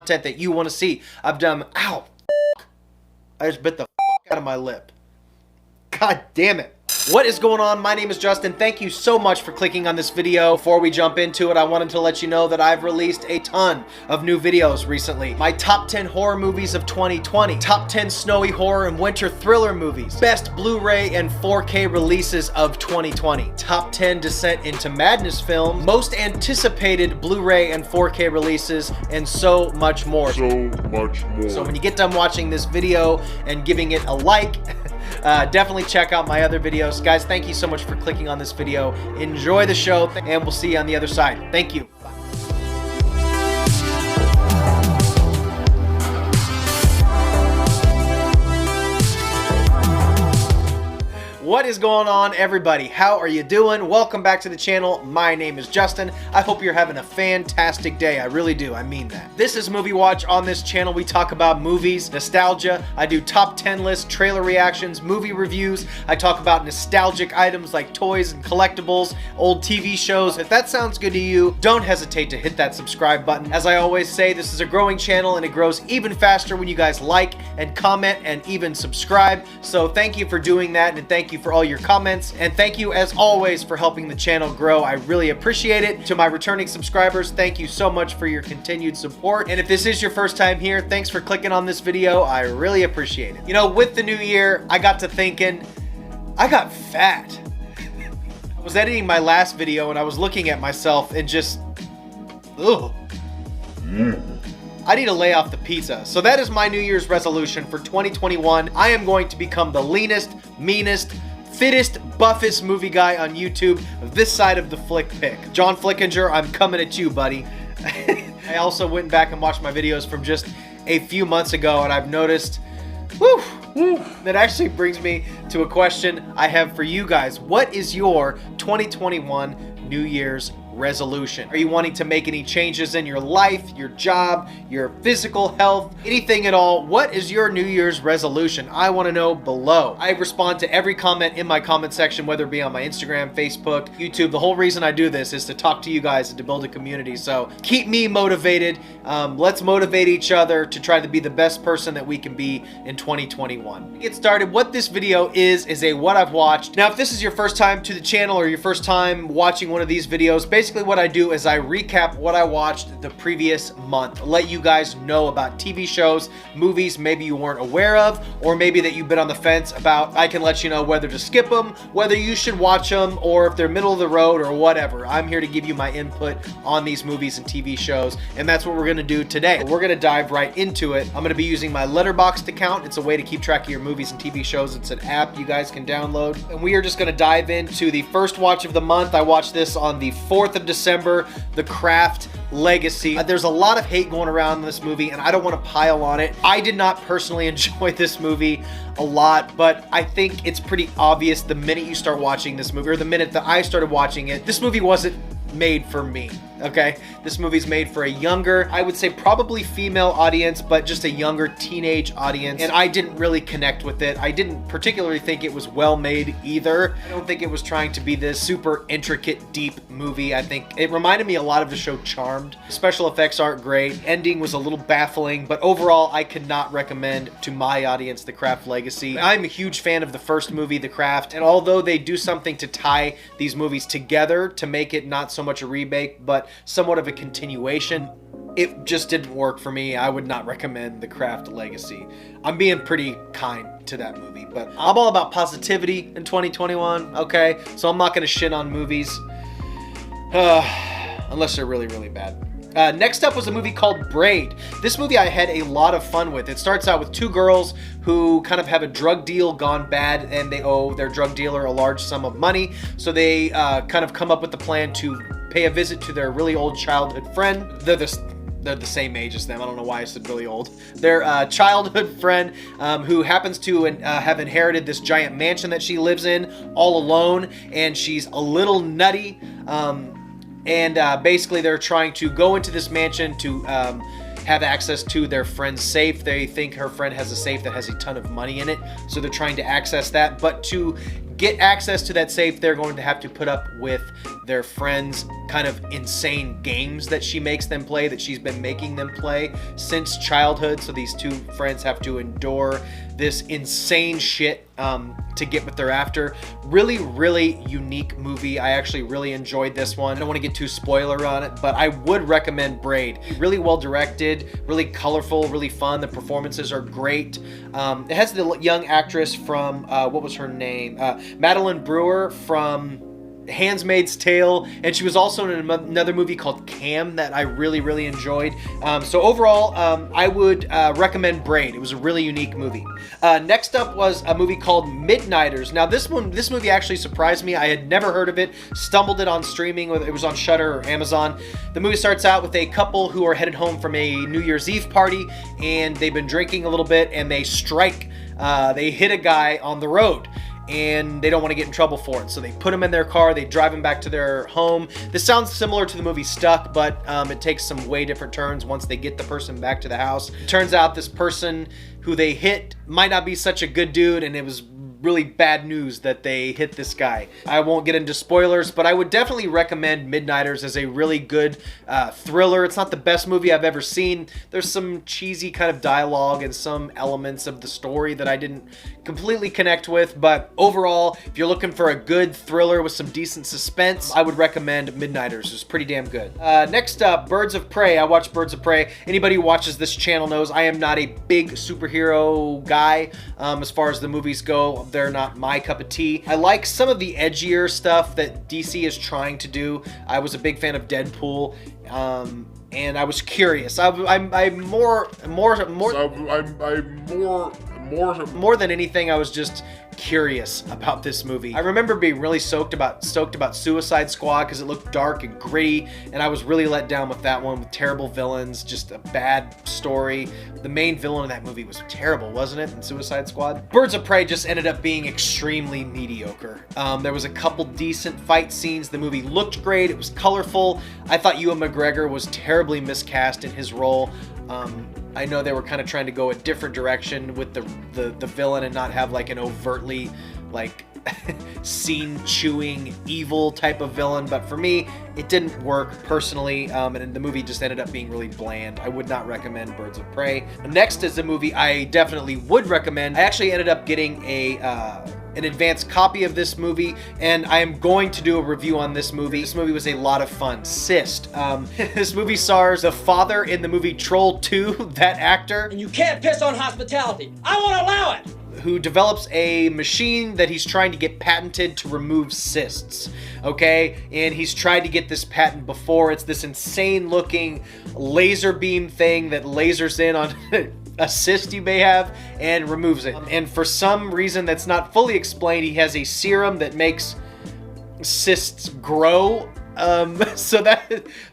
content that you want to see. I've done, ow, I just bit the out of my lip. God damn it. What is going on? My name is Justin. Thank you so much for clicking on this video. Before we jump into it, I wanted to let you know that I've released a ton of new videos recently. My top 10 horror movies of 2020, top 10 snowy horror and winter thriller movies, best Blu-ray and 4K releases of 2020, top 10 Descent into Madness films, most anticipated Blu-ray and 4K releases, and so much more. So when you get done watching this video and giving it a like, definitely check out my other videos. Guys, thank you so much for clicking on this video. Enjoy the show, and we'll see you on the other side. Thank you. What is going on, everybody? How are you doing? Welcome back to the channel. My name is Justin. I hope you're having a fantastic day. I really do. I mean that. This is Movie Watch. On this channel, we talk about movies, nostalgia. I do top 10 lists, trailer reactions, movie reviews. I talk about nostalgic items like toys and collectibles, old TV shows. If that sounds good to you, don't hesitate to hit that subscribe button. As I always say, this is a growing channel and it grows even faster when you guys like and comment and even subscribe. So thank you for doing that, and thank you for all your comments, and thank you as always for helping the channel grow. I really appreciate it. To my returning subscribers, thank you so much for your continued support, and if this is your first time here, thanks for clicking on this video. I really appreciate it. You know, with the new year, I got to thinking, I got fat. I was editing my last video and I was looking at myself and just, ugh. I need to lay off the pizza. So that is my New Year's resolution for 2021. I am going to become the leanest, meanest, fittest, buffest movie guy on YouTube this side of the flick pick. John Flickinger, I'm coming at you, buddy. I also went back and watched my videos from just a few months ago, and I've noticed, that actually brings me to a question I have for you guys. What is your 2021 New Year's resolution? Are you wanting to make any changes in your life, your job, your physical health, anything at all? What is your New Year's resolution? I want to know below. I respond to every comment in my comment section, whether it be on my Instagram, Facebook, YouTube. The whole reason I do this is to talk to you guys and to build a community. So keep me motivated. Let's motivate each other to try to be the best person that we can be in 2021. To get started, what this video is a what I've watched. Now, if this is your first time to the channel or your first time watching one of these videos, basically what I do is I recap what I watched the previous month, let you guys know about TV shows, movies maybe you weren't aware of, or maybe that you've been on the fence about. I can let you know whether to skip them, whether you should watch them, or if they're middle of the road or whatever. I'm here to give you my input on these movies and TV shows, and that's what we're going to do today. We're going to dive right into it. I'm going to be using my Letterboxd account. It's a way to keep track of your movies and TV shows. It's an app you guys can download, and we are just going to dive into the first watch of the month. I watched this on the 4th of December, The Craft Legacy. There's a lot of hate going around this movie, and I don't want to pile on it. I did not personally enjoy this movie a lot, but I think it's pretty obvious the minute you start watching this movie, or the minute that I started watching it, this movie wasn't made for me. Okay, this movie's made for a younger, I would say probably female audience, but just a younger teenage audience, and I didn't really connect with it. I didn't particularly think it was well made either. I don't think it was trying to be this super intricate, deep movie. I think it reminded me a lot of the show Charmed. Special effects aren't great. Ending was a little baffling, but overall I could not recommend to my audience The Craft Legacy. I'm a huge fan of the first movie, The Craft, and although they do something to tie these movies together to make it not so much a remake, but somewhat of a continuation, it just didn't work for me. I would not recommend The Craft Legacy. I'm being pretty kind to that movie, but I'm all about positivity in 2021, okay? So I'm not going to shit on movies unless they're really, really bad. Next up was a movie called Braid. This movie I had a lot of fun with. It starts out with two girls who kind of have a drug deal gone bad, and they owe their drug dealer a large sum of money. So they kind of come up with the plan to pay a visit to their really old childhood friend. They're the same age as them. I don't know why I said really old. Their childhood friend who happens to have inherited this giant mansion that she lives in all alone, and she's a little nutty. Basically they're trying to go into this mansion to have access to their friend's safe. They think her friend has a safe that has a ton of money in it, so they're trying to access that. But to get access to that safe, they're going to have to put up with their friend's kind of insane games that she makes them play, that she's been making them play since childhood. So these two friends have to endure this insane shit to get what they're after. Really, really unique movie. I actually really enjoyed this one. I don't want to get too spoiler on it, but I would recommend Braid. Really well directed, really colorful, really fun. The performances are great. It has the young actress from, what was her name? Madeline Brewer from Handmaid's Tale, and she was also in another movie called Cam that I really, really enjoyed. So overall, I would recommend Braid. It was a really unique movie. Next up was a movie called Midnighters. Now this movie actually surprised me. I had never heard of it, stumbled it on streaming. It was on Shudder or Amazon. The movie starts out with a couple who are headed home from a New Year's Eve party, and they've been drinking a little bit, and they strike. They hit a guy on the road, and they don't want to get in trouble for it. So they put him in their car, they drive him back to their home. This sounds similar to the movie Stuck, but it takes some way different turns once they get the person back to the house. It turns out this person who they hit might not be such a good dude, and it was really bad news that they hit this guy. I won't get into spoilers, but I would definitely recommend Midnighters as a really good thriller. It's not the best movie I've ever seen. There's some cheesy kind of dialogue and some elements of the story that I didn't completely connect with, but overall, if you're looking for a good thriller with some decent suspense, I would recommend Midnighters. It's pretty damn good. Next up, Birds of Prey. I watch Birds of Prey. Anybody who watches this channel knows I am not a big superhero guy as far as the movies go. They're not my cup of tea. I like some of the edgier stuff that DC is trying to do. I was a big fan of Deadpool, and I was curious. More than anything, I was just curious about this movie. I remember being really stoked about Suicide Squad because it looked dark and gritty, and I was really let down with that one, with terrible villains, just a bad story. The main villain in that movie was terrible, wasn't it, in Suicide Squad? Birds of Prey just ended up being extremely mediocre. There was a couple decent fight scenes. The movie looked great. It was colorful. I thought Ewan McGregor was terribly miscast in his role. I know they were kind of trying to go a different direction with the villain and not have like an overtly like scene-chewing evil type of villain, but for me it didn't work personally, and the movie just ended up being really bland. I would not recommend Birds of Prey. Next is a movie I definitely would recommend. I actually ended up getting an advanced copy of this movie, and I am going to do a review on this movie. This movie was a lot of fun. Sist. This movie stars the father in the movie Troll 2, that actor. And you can't piss on hospitality. I won't allow it! Who develops a machine that he's trying to get patented to remove cysts, okay? And he's tried to get this patent before. It's this insane looking laser beam thing that lasers in on a cyst you may have and removes it. And for some reason that's not fully explained, he has a serum that makes cysts grow.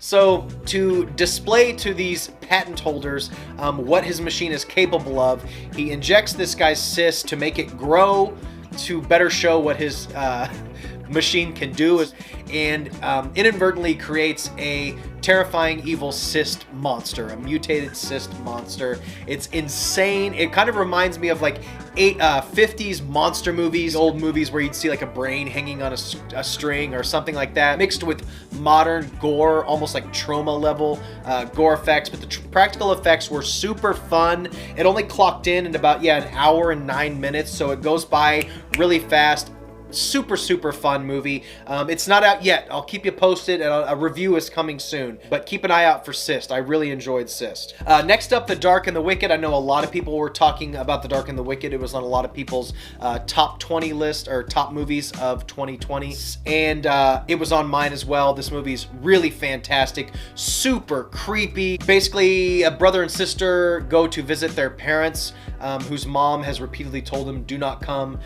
So to display to these patent holders what his machine is capable of, he injects this guy's cyst to make it grow to better show what his machine can do, and inadvertently creates a terrifying evil cyst monster, a mutated cyst monster. It's insane. It kind of reminds me of like 50s monster movies, old movies where you'd see like a brain hanging on a string or something like that, mixed with modern gore, almost like trauma level gore effects. But the practical effects were super fun. It only clocked in about an hour and 9 minutes, so it goes by really fast. Super fun movie. It's not out yet. I'll keep you posted, and a review is coming soon, but keep an eye out for Sist. I really enjoyed Sist. Next up, The Dark and the Wicked. I know a lot of people were talking about The Dark and the Wicked. It was on a lot of people's top 20 list, or top movies of 2020, and it was on mine as well. This movie's really fantastic, super creepy. Basically, a brother and sister go to visit their parents, whose mom has repeatedly told them, do not come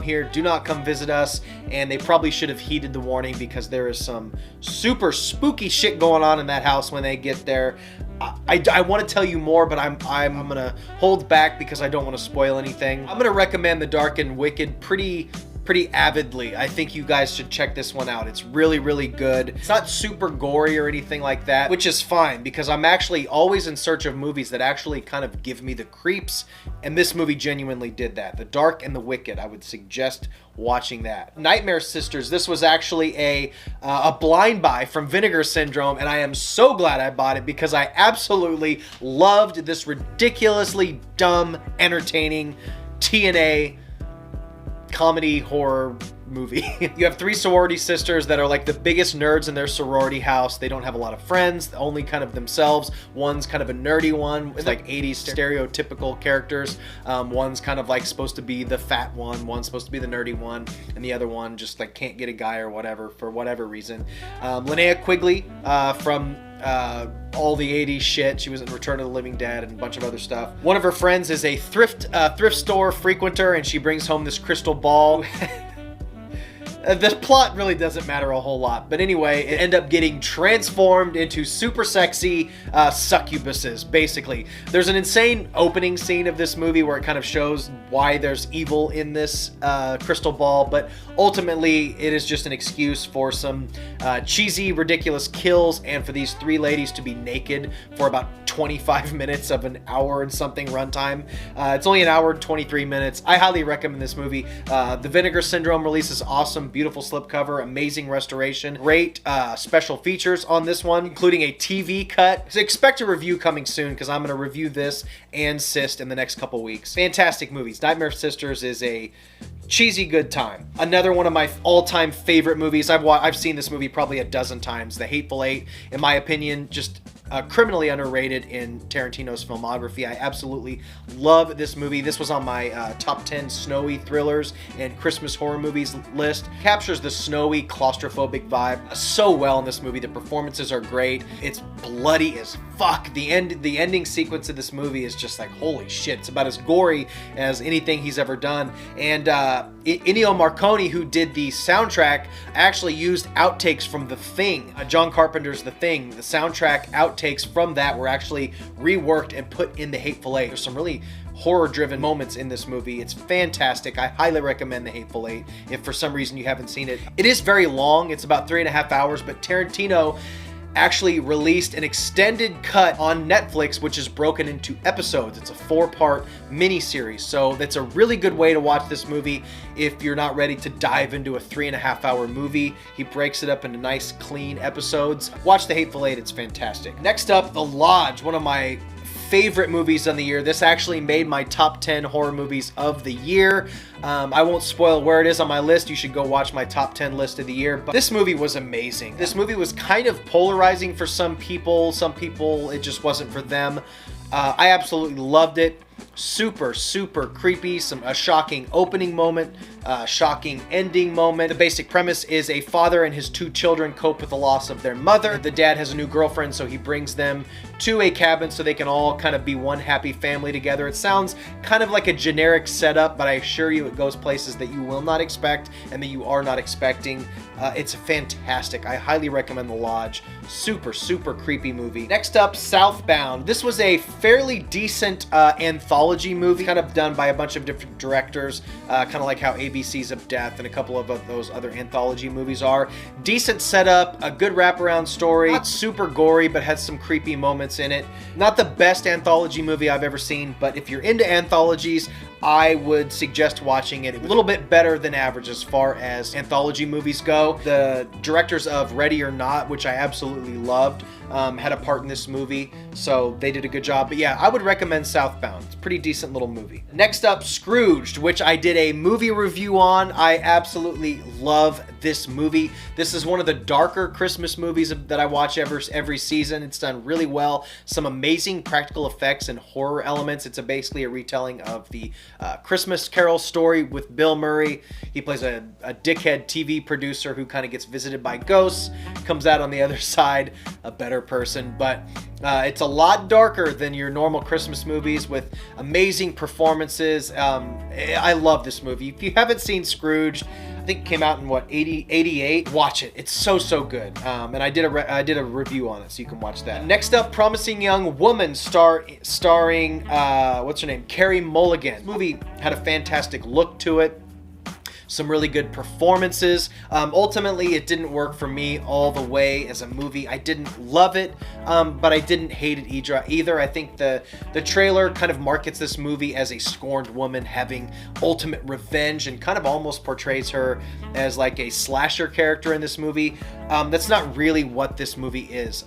here, do not come visit us, and they probably should have heeded the warning, because there is some super spooky shit going on in that house when they get there. I want to tell you more, but I'm gonna hold back because I don't want to spoil anything. I'm gonna recommend The Dark and Wicked pretty pretty avidly. I think you guys should check this one out. It's really, really good. It's not super gory or anything like that, which is fine because I'm actually always in search of movies that actually kind of give me the creeps, and this movie genuinely did that. The Dark and the Wicked, I would suggest watching that. Nightmare Sisters, this was actually a blind buy from Vinegar Syndrome, and I am so glad I bought it because I absolutely loved this ridiculously dumb, entertaining TNA comedy horror movie. You have three sorority sisters that are like the biggest nerds in their sorority house. They don't have a lot of friends, only kind of themselves. One's kind of a nerdy one with like 80s stereotypical characters. One's kind of like supposed to be the fat one, one's supposed to be the nerdy one, and the other one just like can't get a guy or whatever for whatever reason. Linnea Quigley from all the 80s shit. She was in Return of the Living Dead and a bunch of other stuff. One of her friends is a thrift store frequenter, and she brings home this crystal ball. The plot really doesn't matter a whole lot, but anyway, it ended up getting transformed into super sexy succubuses, basically. There's an insane opening scene of this movie where it kind of shows why there's evil in this crystal ball, but ultimately it is just an excuse for some cheesy, ridiculous kills and for these three ladies to be naked for about 25 minutes of an hour and something runtime. It's only an hour and 23 minutes. I highly recommend this movie. The Vinegar Syndrome release is awesome. Beautiful slipcover, amazing restoration, great special features on this one, including a TV cut. So expect a review coming soon because I'm going to review this and Sist in the next couple weeks. Fantastic movies. Nightmare Sisters is a cheesy good time. Another one of my all-time favorite movies. I've seen this movie probably a dozen times. The Hateful Eight, in my opinion, just criminally underrated in Tarantino's filmography. I absolutely love this movie. This was on my top 10 snowy thrillers and Christmas horror movies list. Captures the snowy, claustrophobic vibe so well in this movie. The performances are great. It's bloody as fuck. The ending sequence of this movie is just like, holy shit. It's about as gory as anything he's ever done. And Ennio Morricone, who did the soundtrack, actually used outtakes from The Thing. John Carpenter's The Thing. The soundtrack outtakes from that were actually reworked and put in The Hateful Eight. There's some really horror-driven moments in this movie. It's fantastic. I highly recommend The Hateful Eight if for some reason you haven't seen it. It is very long. It's about 3.5 hours, but Tarantino actually released an extended cut on Netflix, which is broken into episodes. It's a 4-part miniseries, so that's a really good way to watch this movie if you're not ready to dive into a 3.5 hour movie. He breaks it up into nice, clean episodes. Watch The Hateful Eight, it's fantastic. Next up, The Lodge, one of my favorite movies of the year. This actually made my top 10 horror movies of the year. I won't spoil where it is on my list. You should go watch my top 10 list of the year. But this movie was amazing. This movie was kind of polarizing for some people. Some people, it just wasn't for them. I absolutely loved it. Super, super creepy. A shocking opening moment, shocking ending moment. The basic premise is a father and his 2 children cope with the loss of their mother. The dad has a new girlfriend, so he brings them to a cabin so they can all kind of be one happy family together. It sounds kind of like a generic setup, but I assure you it goes places that you will not expect and that you are not expecting. It's fantastic. I highly recommend The Lodge. Super, super creepy movie. Next up, Southbound. This was a fairly decent anthology movie, kind of done by a bunch of different directors, kind of like how ABC's of Death and a couple of those other anthology movies are. Decent setup, a good wraparound story, not super gory, but has some creepy moments in it. Not the best anthology movie I've ever seen, but if you're into anthologies, I would suggest watching it. A little bit better than average as far as anthology movies go. The directors of Ready or Not, which I absolutely loved, had a part in this movie, so they did a good job. But yeah, I would recommend Southbound. It's a pretty decent little movie. Next up, Scrooged, which I did a movie review on. I absolutely love this movie. This is one of the darker Christmas movies that I watch every season. It's done really well. Some amazing practical effects and horror elements. It's basically a retelling of the Christmas Carol story with Bill Murray. He plays a dickhead TV producer who kind of gets visited by ghosts, comes out on the other side a better person, but it's a lot darker than your normal Christmas movies with amazing performances. I love this movie. If you haven't seen Scrooged, I think it came out in 88. Watch it. It's so good. And I did a review on it, so you can watch that. Next up, Promising Young Woman, starring what's her name, Carey Mulligan. This movie had a fantastic look to it. some really good performances. Ultimately, it didn't work for me all the way as a movie. I didn't love it, but I didn't hate it either. I think the trailer kind of markets this movie as a scorned woman having ultimate revenge and kind of almost portrays her as like a slasher character in this movie. That's not really what this movie is.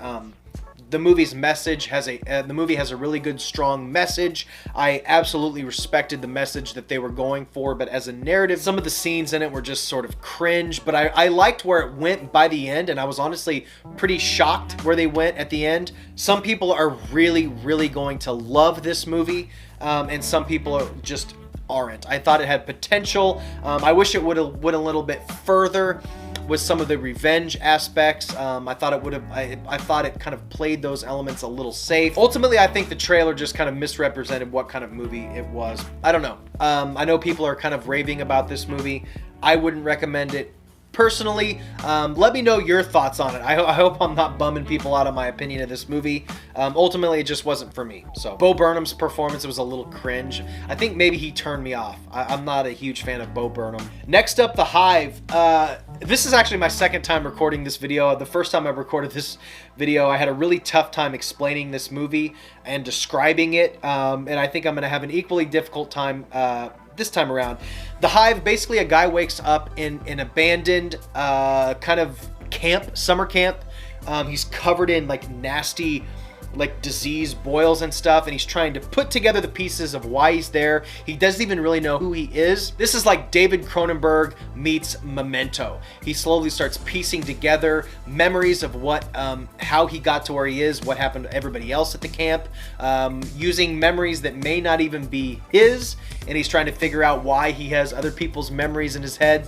The movie's message has the movie has a really good, strong message. I absolutely respected the message that they were going for, but as a narrative, some of the scenes in it were just sort of cringe, but I liked where it went by the end, and I was honestly pretty shocked where they went at the end. Some people are really, really going to love this movie, and some people just aren't. I thought it had potential. I wish it would have went a little bit further with some of the revenge aspects. I thought it would have. I thought it kind of played those elements a little safe. Ultimately, I think the trailer just kind of misrepresented what kind of movie it was. I don't know. I know people are kind of raving about this movie. I wouldn't recommend it personally. Let me know your thoughts on it. I hope I'm not bumming people out on my opinion of this movie. Ultimately, it just wasn't for me. So Bo Burnham's performance was a little cringe. I think maybe he turned me off. I'm not a huge fan of Bo Burnham. Next up, The Hive. This is actually my second time recording this video. The first time I recorded this video, I had a really tough time explaining this kind and describing it, and I think I'm going to have an equally difficult time this time around. The Hive, basically a guy wakes up in an abandoned kind of camp, summer camp. He's covered in like nasty like disease boils and stuff, and he's trying to put together the pieces of why he's there. He doesn't even really know who he is. This is like David Cronenberg meets Memento. He slowly starts piecing together memories of what how he got to where he is, what happened to everybody else at the camp, using memories that may not even be his, and he's trying to figure out why he has other people's memories in his head.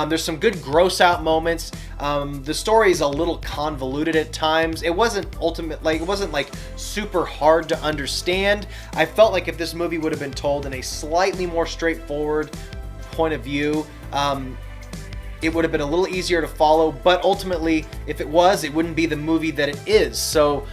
There's some good gross out moments. The story is a little convoluted at times. It wasn't like super hard to understand. I felt like if this movie would have been told in a slightly more straightforward point of view, it would have been a little easier to follow, but ultimately, if it was, it wouldn't be the movie that it is. So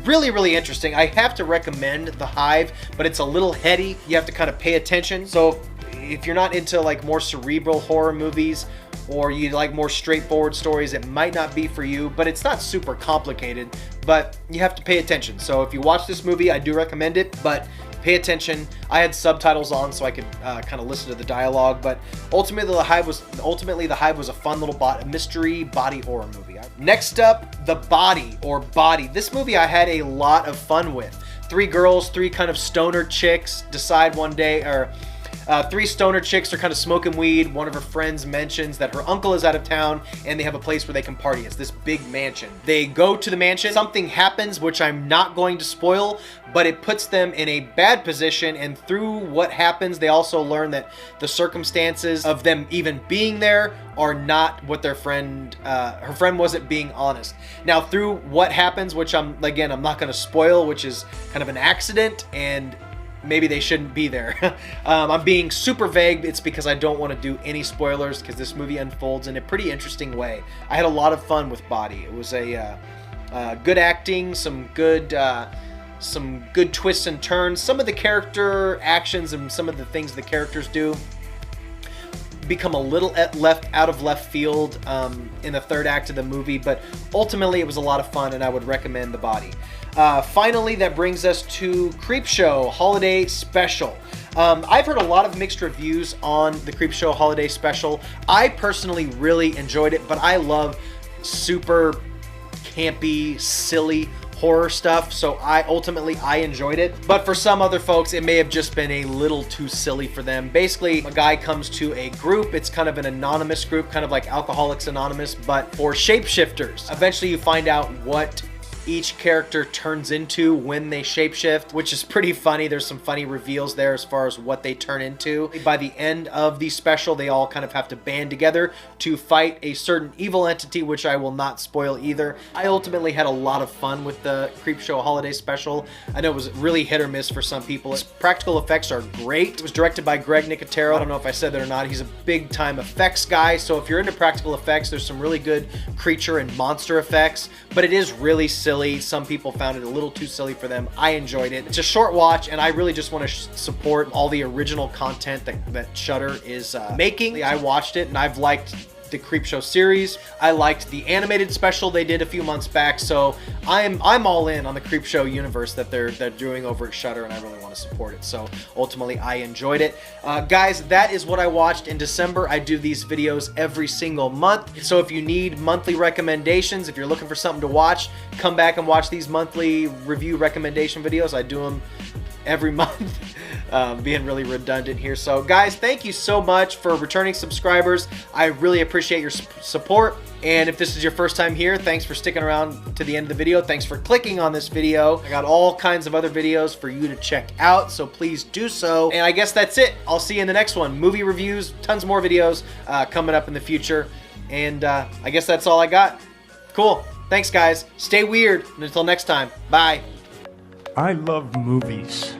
really, really interesting. I have to recommend The Hive, but it's a little heady. You have to kind of pay attention. So if you're not into like more cerebral horror movies, or you like more straightforward stories, it might not be for you, but it's not super complicated, but you have to pay attention. So if you watch this movie, I do recommend it, but pay attention. I had subtitles on so I could kind of listen to the dialogue, but ultimately The Hive was a fun little mystery body horror movie. Next up, The Body or Body. This movie I had a lot of fun with. Three girls, three kind of stoner chicks decide one day, three stoner chicks are kind of smoking weed. One of her friends mentions that her uncle is out of town and they have a place where they can party. It's this big mansion. They go to the mansion. Something happens, which I'm not going to spoil, but it puts them in a bad position. And through what happens, they also learn that the circumstances of them even being there are not what her friend wasn't being honest. Now, through what happens, which I'm not going to spoil, which is kind of an accident and maybe they shouldn't be there. I'm being super vague. It's because I don't want to do any spoilers because this movie unfolds in a pretty interesting way. I had a lot of fun with Body. It was a good acting, some good twists and turns. Some of the character actions and some of the things the characters do become a little out of left field in the third act of the movie, but ultimately it was a lot of fun and I would recommend The Body. Finally, that brings us to Creepshow Holiday Special. I've heard a lot of mixed reviews on the Creepshow Holiday Special. I personally really enjoyed it, but I love super campy, silly horror stuff, so I enjoyed it. But for some other folks, it may have just been a little too silly for them. Basically, a guy comes to a group. It's kind of an anonymous group, kind of like Alcoholics Anonymous, but for shapeshifters. Eventually, you find out what each character turns into when they shapeshift, which is pretty funny. There's some funny reveals there as far as what they turn into. By the end of the special, they all kind of have to band together to fight a certain evil entity, which I will not spoil either. I ultimately had a lot of fun with the Creepshow Holiday Special. I know it was really hit or miss for some people. Its practical effects are great. It was directed by Greg Nicotero. I don't know if I said that or not. He's a big time effects guy, so if you're into practical effects, there's some really good creature and monster effects, but it is really silly. silly. Some people found it a little too silly for them. I enjoyed it. It's a short watch, and I really just want to support all the original content that Shudder is making. I watched it, and I've liked the Creepshow series. I liked the animated special they did a few months back, so I'm all in on the Creepshow universe that they're doing over at Shudder, and I really want to support it. So ultimately, I enjoyed it. Guys, that is what I watched in December. I do these videos every single month, so if you need monthly recommendations, if you're looking for something to watch, come back and watch these monthly review recommendation videos. I do them every month. Being really redundant here. So guys, thank you so much for returning subscribers. I really appreciate your support. And if this is your first time here, thanks for sticking around to the end of the video. Thanks for clicking on this video. I got all kinds of other videos for you to check out, so please do so. And I guess that's it. I'll see you in the next one. Movie reviews, tons more videos coming up in the future. And I guess that's all I got. Cool. Thanks, guys. Stay weird. And until next time, bye. I love movies.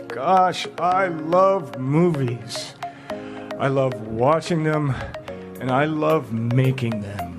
Gosh, I love movies. I love watching them, and I love making them.